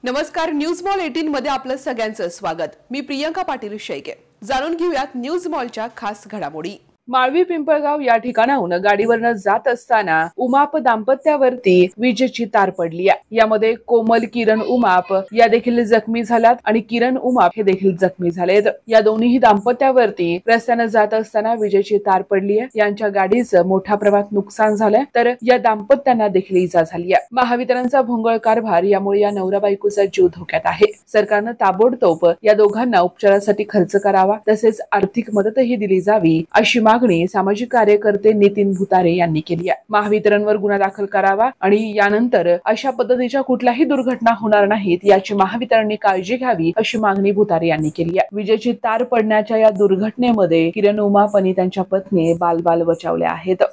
नमस्कार, news mall 18 मध्ये आपलं सगळ्यांचं स्वागत। मी प्रियंका पाटील शेळके। जाणून घेऊयात न्यूज मॉलच्या खास घडामोडी। माळवी पिंपळगाव या ठिकाणाहून गाडीवरनं जात असताना उमाप दाम्पत्यावरती विजेची तार पडली आहे। यामध्ये कोमल किरण उमाप या देखील जखमी झाल्यात आणि किरण उमाप हे देखील जखमी झालेत। या दोन्ही दाम्पत्यावरती रस्त्याने जात असताना विजेची तार पडली आहे। यांच्या गाडीचं मोठ्या प्रमाणात नुकसान झालंय, तर या दाम्पत्यांना देखील इजा झाली आहे। महावितरणचा भोंगळ कारभार यामुळे या नवरा बायकोचा जीव धोक्यात आहे। सरकारनं ताबडतोब या दोघांना उपचारासाठी खर्च करावा, तसेच आर्थिक मदतही दिली जावी अशी मागणी सामाजिक कार्यकर्ते नितीन भुतारे यांनी केली आहे। महावितरणवर गुन्हा दाखल करावा आणि यानंतर अशा पद्धतीच्या कुठल्याही दुर्घटना होणार नाहीत याची महावितरणने काळजी घ्यावी अशी मागणी भुतारे यांनी केली आहे। विजेची तार पडण्याच्या या दुर्घटनेमध्ये किरण उमाप आणि त्यांच्या पत्नी बाल बचावले आहेत।